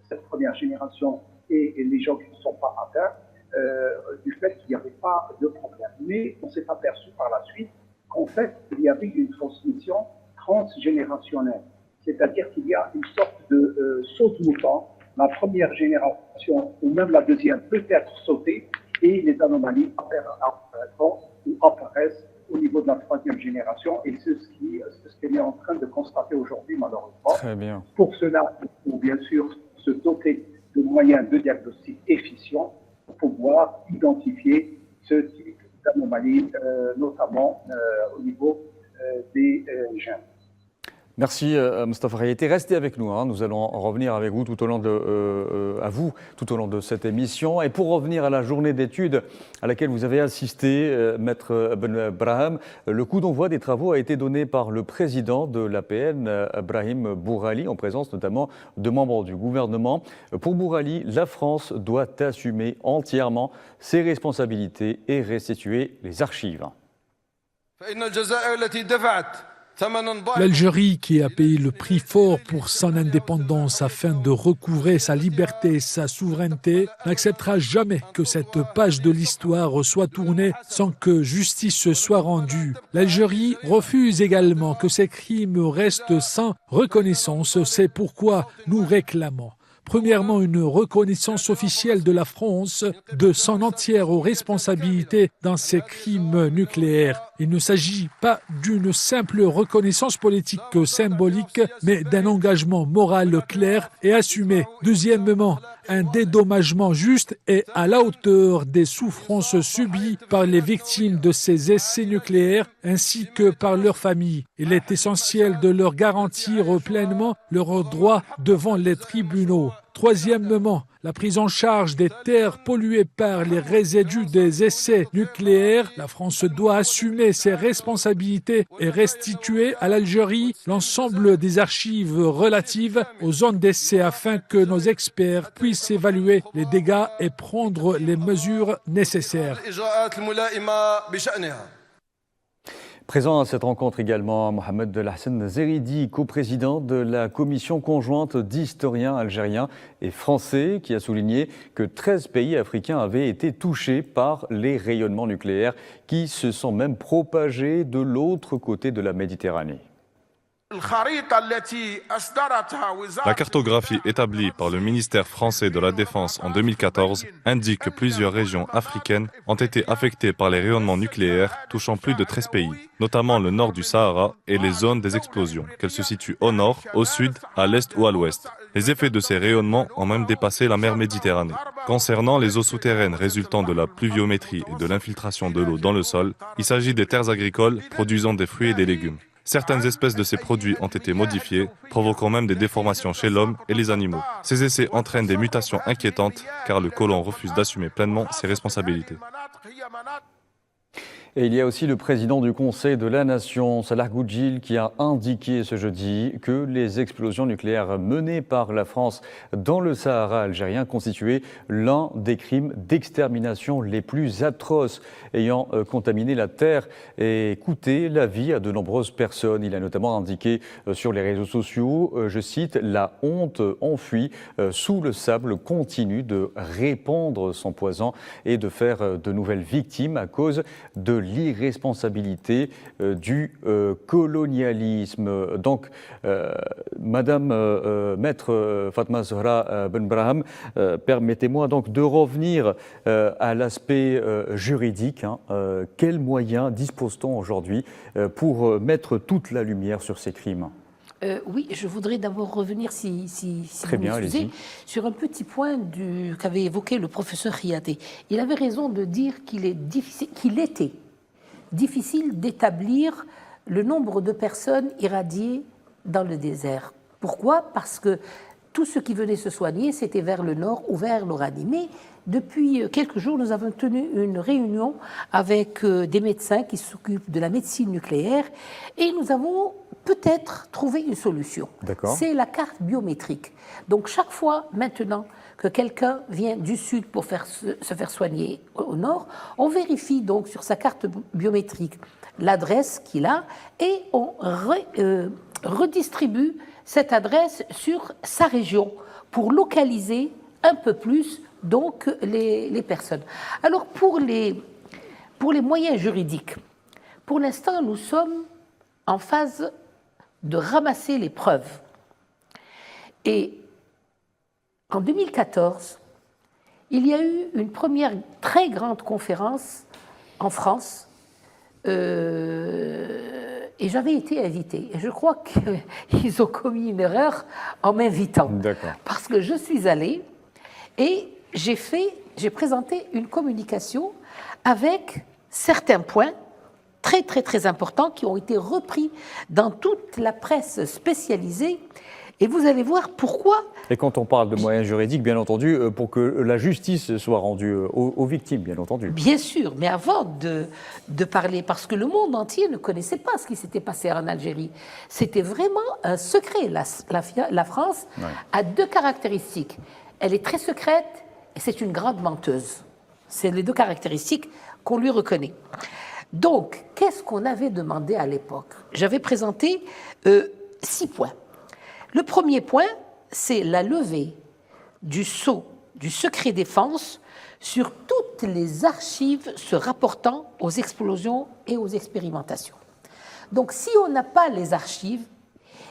cette première génération et les gens qui ne sont pas atteints, du fait qu'il n'y avait pas de problème. Mais on s'est aperçu par la suite qu'en fait, il y avait une transmission transgénérationnelle. C'est-à-dire qu'il y a une sorte de saut de mouton. La première génération, ou même la deuxième, peut être sautée, et les anomalies apparaissent au niveau de la troisième génération, et c'est ce qu'elle est en train de constater aujourd'hui, malheureusement.
Très bien.
Pour cela, il faut bien sûr se doter de moyens de diagnostic efficients pour pouvoir identifier ce type d'anomalies, notamment au niveau des gènes.
Merci Mostafa Hayati. Restez avec nous. Nous allons revenir avec vous tout au long de cette émission. Et pour revenir à la journée d'études à laquelle vous avez assisté, Maître Ben Brahim, le coup d'envoi des travaux a été donné par le président de l'APN, Brahim Bourali, en présence notamment de membres du gouvernement. Pour Bourali, la France doit assumer entièrement ses responsabilités et restituer les archives.
L'Algérie, qui a payé le prix fort pour son indépendance afin de recouvrer sa liberté et sa souveraineté, n'acceptera jamais que cette page de l'histoire soit tournée sans que justice soit rendue. L'Algérie refuse également que ces crimes restent sans reconnaissance. C'est pourquoi nous réclamons premièrement, une reconnaissance officielle de la France de son entière responsabilité dans ces crimes nucléaires. Il ne s'agit pas d'une simple reconnaissance politique symbolique, mais d'un engagement moral clair et assumé. Deuxièmement, un dédommagement juste et à la hauteur des souffrances subies par les victimes de ces essais nucléaires ainsi que par leurs familles. Il est essentiel de leur garantir pleinement leurs droits devant les tribunaux. Troisièmement, la prise en charge des terres polluées par les résidus des essais nucléaires. La France doit assumer ses responsabilités et restituer à l'Algérie l'ensemble des archives relatives aux zones d'essai afin que nos experts puissent évaluer les dégâts et prendre les mesures nécessaires.
Présent à cette rencontre également, Mohamed Hassan Zeridi, coprésident de la commission conjointe d'historiens algériens et français, qui a souligné que 13 pays africains avaient été touchés par les rayonnements nucléaires qui se sont même propagés de l'autre côté de la Méditerranée.
La cartographie établie par le ministère français de la Défense en 2014 indique que plusieurs régions africaines ont été affectées par les rayonnements nucléaires touchant plus de 13 pays, notamment le nord du Sahara et les zones des explosions, qu'elles se situent au nord, au sud, à l'est ou à l'ouest. Les effets de ces rayonnements ont même dépassé la mer Méditerranée. Concernant les eaux souterraines résultant de la pluviométrie et de l'infiltration de l'eau dans le sol, il s'agit des terres agricoles produisant des fruits et des légumes. Certaines espèces de ces produits ont été modifiées, provoquant même des déformations chez l'homme et les animaux. Ces essais entraînent des mutations inquiétantes car le colon refuse d'assumer pleinement ses responsabilités.
Et il y a aussi le président du Conseil de la Nation, Salah Goudjil, qui a indiqué ce jeudi que les explosions nucléaires menées par la France dans le Sahara algérien constituaient l'un des crimes d'extermination les plus atroces ayant contaminé la terre et coûté la vie à de nombreuses personnes. Il a notamment indiqué sur les réseaux sociaux, je cite, « La honte enfuie sous le sable continue de répandre son poison et de faire de nouvelles victimes à cause de l'irresponsabilité du colonialisme. » Donc, Madame Maître Fatma Zahra Ben Brahim, permettez-moi donc de revenir à l'aspect juridique. Quels moyens dispose-t-on aujourd'hui pour mettre toute la lumière sur ces crimes ?
Oui, je voudrais d'abord revenir, si
Très
vous
bien,
m'excusez, sur un petit point qu'avait évoqué le professeur Khiyaté. Il avait raison de dire qu'il était difficile d'établir le nombre de personnes irradiées dans le désert. Pourquoi? Parce que tous ceux qui venaient se soigner, c'était vers le nord ou vers l'Oranie. Mais depuis quelques jours, nous avons tenu une réunion avec des médecins qui s'occupent de la médecine nucléaire et nous avons peut-être trouvé une solution. C'est la carte biométrique. Donc chaque fois maintenant que quelqu'un vient du sud pour se faire soigner au nord, on vérifie donc sur sa carte biométrique l'adresse qu'il a et on redistribue cette adresse sur sa région pour localiser un peu plus donc les personnes. Alors pour les moyens juridiques, pour l'instant nous sommes en phase de ramasser les preuves. Et en 2014, il y a eu une première très grande conférence en France et j'avais été invitée. Et je crois qu'ils ont commis une erreur en m'invitant. Parce que je suis allée et j'ai présenté une communication avec certains points très, très, très importants qui ont été repris dans toute la presse spécialisée. Et vous allez voir pourquoi.
Et quand on parle de moyens juridiques, bien entendu, pour que la justice soit rendue aux victimes, bien entendu.
Bien sûr, mais avant de parler, parce que le monde entier ne connaissait pas ce qui s'était passé en Algérie. C'était vraiment un secret. La France a deux caractéristiques. Elle est très secrète et c'est une grande menteuse. C'est les deux caractéristiques qu'on lui reconnaît. Donc, qu'est-ce qu'on avait demandé à l'époque? J'avais présenté 6 points. Le premier point, c'est la levée du sceau du secret défense sur toutes les archives se rapportant aux explosions et aux expérimentations. Donc, si on n'a pas les archives,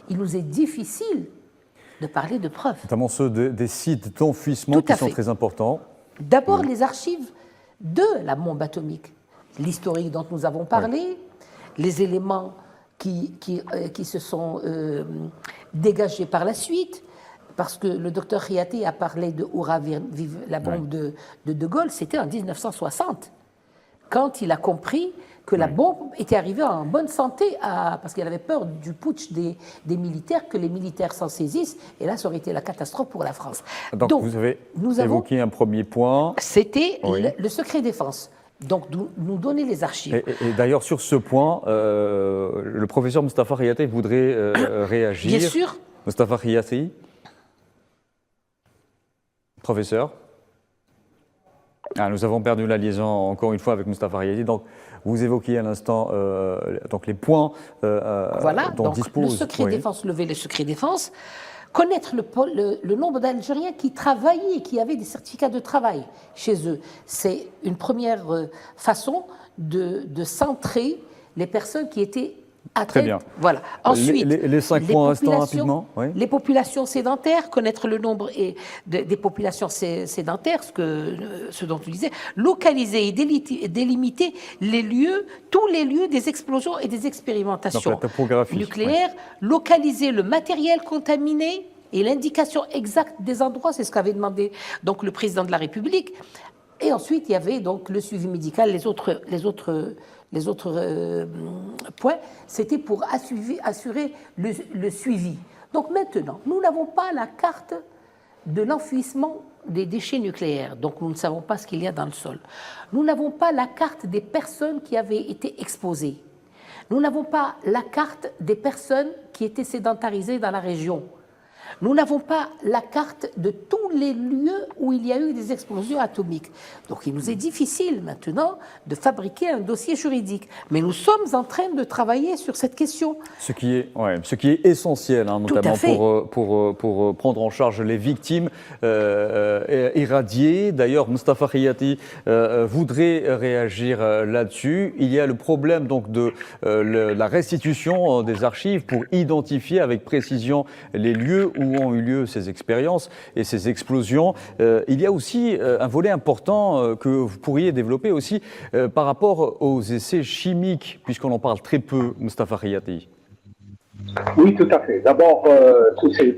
il nous est difficile de parler de preuves.
Notamment ceux des sites d'enfouissement qui sont très importants.
D'abord, les archives de la bombe atomique. L'historique dont nous avons parlé, les éléments qui se sont dégagés par la suite, parce que le docteur Riaté a parlé de Oura Vive, la bombe de Gaulle, c'était en 1960, quand il a compris que la bombe était arrivée en bonne santé, parce qu'il avait peur du putsch des militaires, que les militaires s'en saisissent, et là, ça aurait été la catastrophe pour la France.
Donc vous avez évoqué un premier point.
C'était le secret défense. Donc, nous donner les archives.
Et d'ailleurs, sur ce point, le professeur Moustapha Riaté voudrait réagir.
Bien sûr.
Moustapha Riaté. Professeur. Nous avons perdu la liaison encore une fois avec Moustapha Riaté. Donc, vous évoquiez à l'instant donc les points dont dispose...
le secret défense, lever le secret défense. Connaître le nombre d'Algériens qui travaillaient, qui avaient des certificats de travail chez eux. C'est une première façon de centrer les personnes qui étaient atteintes.
Très bien.
Voilà. Ensuite,
les 5 points restants rapidement.
Les populations sédentaires, connaître le nombre des populations sédentaires, ce dont tu disais, localiser et délimiter les lieux, tous les lieux des explosions et des expérimentations nucléaires, localiser le matériel contaminé et l'indication exacte des endroits, c'est ce qu'avait demandé donc le président de la République. Et ensuite, il y avait donc le suivi médical, les autres points, c'était pour assurer le suivi. Donc maintenant, nous n'avons pas la carte de l'enfouissement des déchets nucléaires, donc nous ne savons pas ce qu'il y a dans le sol. Nous n'avons pas la carte des personnes qui avaient été exposées. Nous n'avons pas la carte des personnes qui étaient sédentarisées dans la région. Nous n'avons pas la carte de tous les lieux où il y a eu des explosions atomiques. Donc il nous est difficile maintenant de fabriquer un dossier juridique. Mais nous sommes en train de travailler sur cette question.
Ce qui est essentiel, notamment pour prendre en charge les victimes irradiées. D'ailleurs, Moustapha Riaté voudrait réagir là-dessus. Il y a le problème donc de la restitution des archives pour identifier avec précision les lieux où ont eu lieu ces expériences et ces explosions. Il y a aussi un volet important que vous pourriez développer aussi par rapport aux essais chimiques, puisqu'on en parle très peu, Moustapha Riaté.
Oui, tout à fait. D'abord, tous ces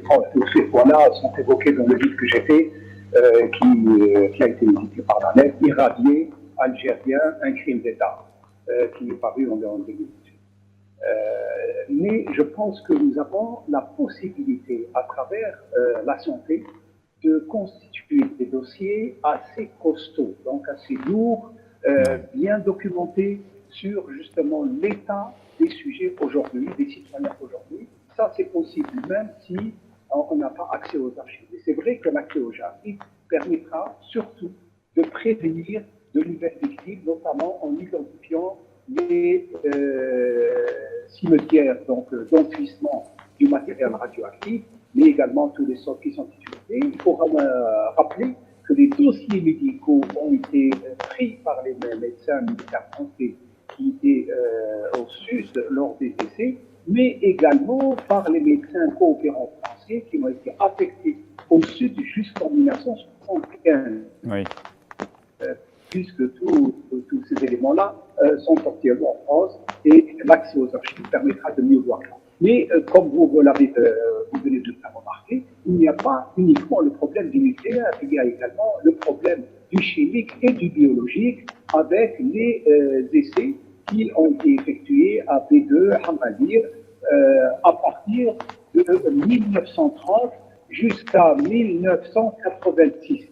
points-là sont évoqués dans le livre que j'ai fait, qui a été édité par la lettre, Irradié, Algérien, un crime d'État, qui est paru en 2018. Mais je pense que nous avons la possibilité, à travers la santé, de constituer des dossiers assez costauds, donc assez lourds, bien documentés sur justement l'état des sujets aujourd'hui, des citoyens aujourd'hui. Ça, c'est possible même si on n'a pas accès aux archives. Et c'est vrai que l'accès aux archives permettra surtout de prévenir de nouvelles victimes, notamment en identifiant les cimetières d'enfouissement du matériel radioactif, mais également tous les sortes qui sont utilisés. Il faut rappeler que les dossiers médicaux ont été pris par les médecins militaires français qui étaient au sud lors des essais, mais également par les médecins coopérants français qui ont été affectés au sud jusqu'en 1975.
Oui.
Puisque tous ces éléments-là sont sortis en France et l'accès aux archives permettra de mieux voir ça. Mais comme vous venez de le faire remarquer, il n'y a pas uniquement le problème du nucléaire, il y a également le problème du chimique et du biologique avec les essais qui ont été effectués à B2, Hamadir, à partir de 1930 jusqu'à 1986.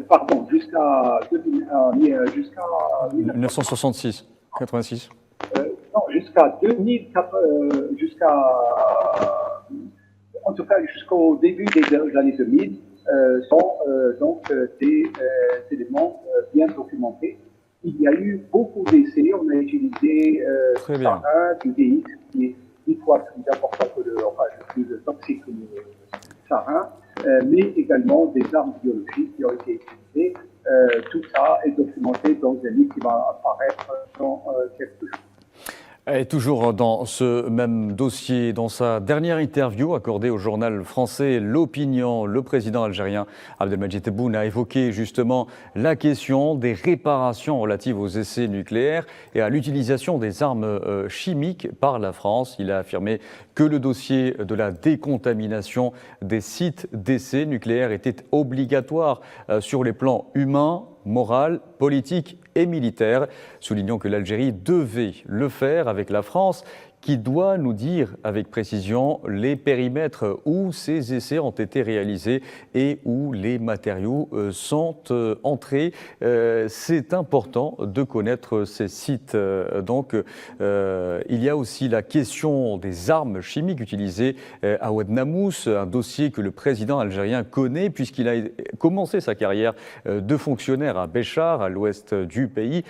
Pardon, jusqu'à
1966, 86.
Non, jusqu'à 2004, en tout cas jusqu'au début des années 2000, sont donc des éléments bien documentés. Il y a eu beaucoup d'essais, on a utilisé sarin, du DX, qui est 10 fois plus important que plus toxique que le sarin, mais également des armes biologiques qui ont été utilisées. Tout ça est documenté dans un livre qui va apparaître dans quelques jours.
Et toujours dans ce même dossier, dans sa dernière interview accordée au journal français L'Opinion, le président algérien Abdelmadjid Tebboune a évoqué justement la question des réparations relatives aux essais nucléaires et à l'utilisation des armes chimiques par la France. Il a affirmé que le dossier de la décontamination des sites d'essais nucléaires était obligatoire sur les plans humains, moral, politique et militaire, soulignant que l'Algérie devait le faire avec la France, qui doit nous dire avec précision les périmètres où ces essais ont été réalisés et où les matériaux sont entrés. C'est important de connaître ces sites. Donc, il y a aussi la question des armes chimiques utilisées à Oued Namous, un dossier que le président algérien connaît puisqu'il a commencé sa carrière de fonctionnaire à Béchar, à l'ouest du pays,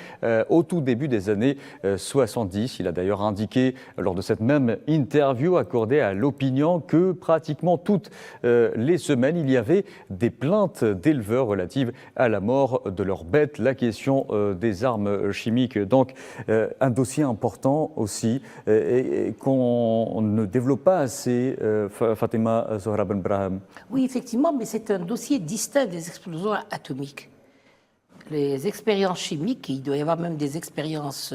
au tout début des années 70. Il a d'ailleurs indiqué lors de cette même interview accordée à l'Opinion que pratiquement toutes les semaines, il y avait des plaintes d'éleveurs relatives à la mort de leurs bêtes. La question des armes chimiques, donc un dossier important aussi et qu'on ne développe pas assez, Fatima Zohra Ben Brahim.
Oui, effectivement, mais c'est un dossier distinct des explosions atomiques. Les expériences chimiques, il doit y avoir même des expériences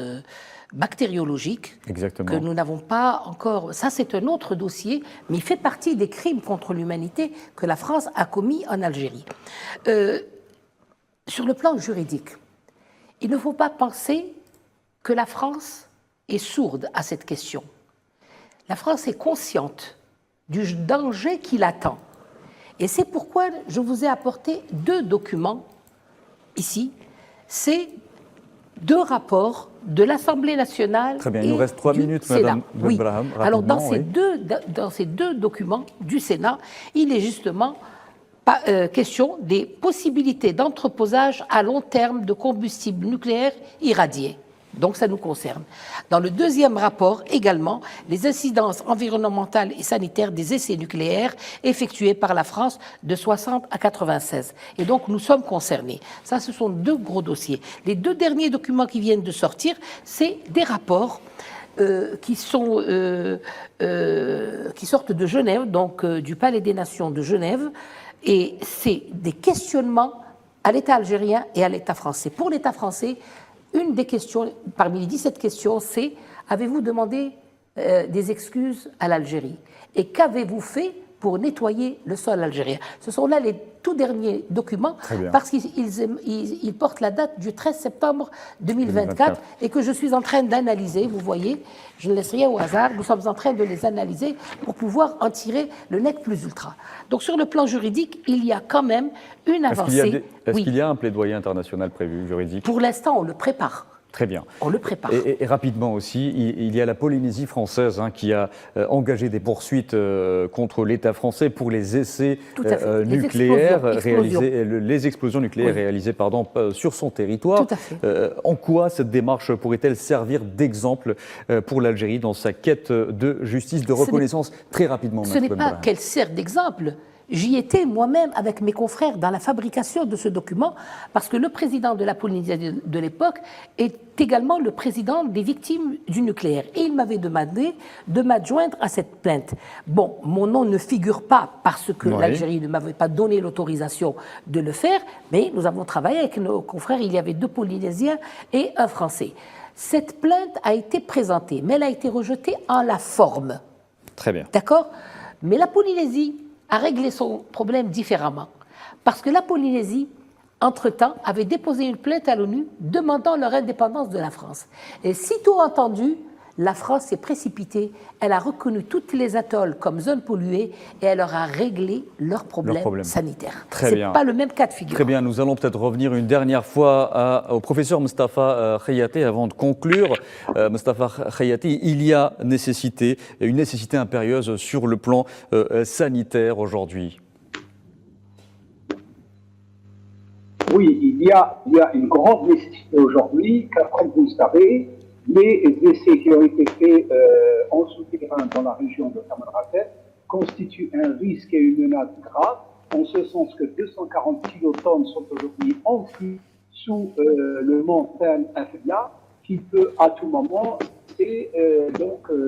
bactériologiques.
Exactement.
Que nous n'avons pas encore. Ça, c'est un autre dossier, mais il fait partie des crimes contre l'humanité que la France a commis en Algérie. Sur le plan juridique, il ne faut pas penser que la France est sourde à cette question. La France est consciente du danger qui l'attend. Et c'est pourquoi je vous ai apporté 2 documents ici. C'est 2 rapports de l'Assemblée nationale.
Très bien, il nous reste 3 minutes, Madame
oui.
Brahim.
Alors, dans ces deux documents du Sénat, il est justement question des possibilités d'entreposage à long terme de combustibles nucléaires irradiés. Donc, ça nous concerne. Dans le 2e rapport, également, les incidences environnementales et sanitaires des essais nucléaires effectués par la France de 60 à 96. Et donc, nous sommes concernés. Ça, ce sont 2 gros dossiers. Les 2 derniers documents qui viennent de sortir, c'est des rapports qui sortent de Genève, donc du Palais des Nations de Genève, et c'est des questionnements à l'État algérien et à l'État français. Pour l'État français, une des questions, parmi les 17 questions, c'est « Avez-vous demandé des excuses à l'Algérie ? Et qu'avez-vous fait pour nettoyer le sol algérien. Ce sont là les tout derniers documents, parce qu'ils portent la date du 13 septembre 2024 et que je suis en train d'analyser. Vous voyez, je ne laisse rien au hasard, nous sommes en train de les analyser pour pouvoir en tirer le nec plus ultra. Donc sur le plan juridique, il y a quand même une avancée.
Est-ce qu'il y a un plaidoyer international prévu, juridique?
Pour l'instant, on le prépare.
Très bien.
On le prépare.
Et rapidement aussi, il y a la Polynésie française qui a engagé des poursuites contre l'État français pour les essais nucléaires les explosions nucléaires réalisées sur son territoire.
Tout à fait.
En quoi cette démarche pourrait-elle servir d'exemple pour l'Algérie dans sa quête de justice, de reconnaissance? Très rapidement.
Ce n'est pas qu'elle sert d'exemple. J'y étais moi-même avec mes confrères dans la fabrication de ce document parce que le président de la Polynésie de l'époque est également le président des victimes du nucléaire. Et il m'avait demandé de m'adjoindre à cette plainte. Bon, mon nom ne figure pas parce que l'Algérie ne m'avait pas donné l'autorisation de le faire, mais nous avons travaillé avec nos confrères. Il y avait 2 Polynésiens et un Français. Cette plainte a été présentée, mais elle a été rejetée en la forme.
Très bien.
D'accord ? Mais la Polynésie a réglé son problème différemment. Parce que la Polynésie, entre-temps, avait déposé une plainte à l'ONU demandant leur indépendance de la France. Et sitôt entendu, la France s'est précipitée, elle a reconnu toutes les atolls comme zones polluées et elle leur a réglé leurs problèmes sanitaires.
Très bien.
C'est pas le même cas de figure.
Très bien, nous allons peut-être revenir une dernière fois au professeur Mostafa Khayati avant de conclure. Mostafa Khayati, il y a une nécessité impérieuse sur le plan sanitaire aujourd'hui.
Oui, il y a une grande nécessité aujourd'hui, car comme vous le savez, les essais qui ont été faits en souterrain dans la région de Tamanrasset constituent un risque et une menace grave, en ce sens que 240 kilotonnes sont aujourd'hui enfouies sous le mont Afia, qui peut à tout moment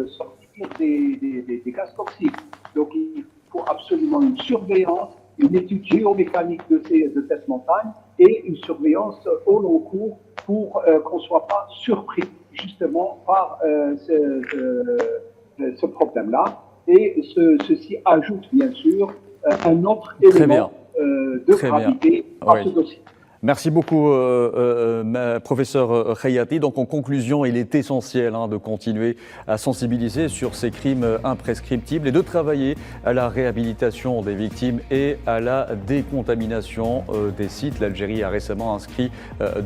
sortir des gaz toxiques. Donc il faut absolument une surveillance, une étude géomécanique de cette montagne et une surveillance au long cours pour qu'on ne soit pas surpris justement par ce problème-là. Et ceci ajoute bien sûr un autre élément de gravité à ce dossier.
Merci beaucoup, professeur Khayati. Donc, en conclusion, il est essentiel de continuer à sensibiliser sur ces crimes imprescriptibles et de travailler à la réhabilitation des victimes et à la décontamination des sites. L'Algérie a récemment inscrit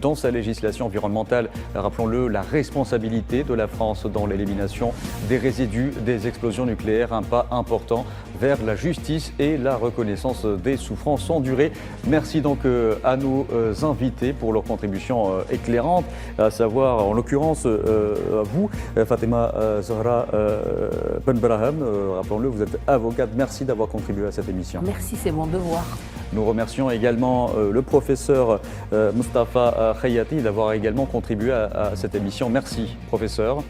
dans sa législation environnementale, rappelons-le, la responsabilité de la France dans l'élimination des résidus des explosions nucléaires. Un pas important vers la justice et la reconnaissance des souffrances endurées. Merci donc à nos invités pour leur contribution éclairante, à savoir en l'occurrence à vous, Fatima Zahra Benbrahim. Rappelons-le, vous êtes avocate. Merci d'avoir contribué à cette émission.
Merci, c'est mon devoir.
Nous remercions également le professeur Mostafa Khayati d'avoir également contribué à cette émission. Merci, professeur.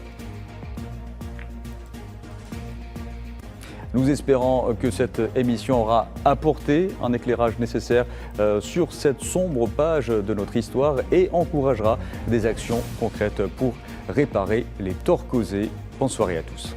Nous espérons que cette émission aura apporté un éclairage nécessaire sur cette sombre page de notre histoire et encouragera des actions concrètes pour réparer les torts causés. Bonne soirée à tous.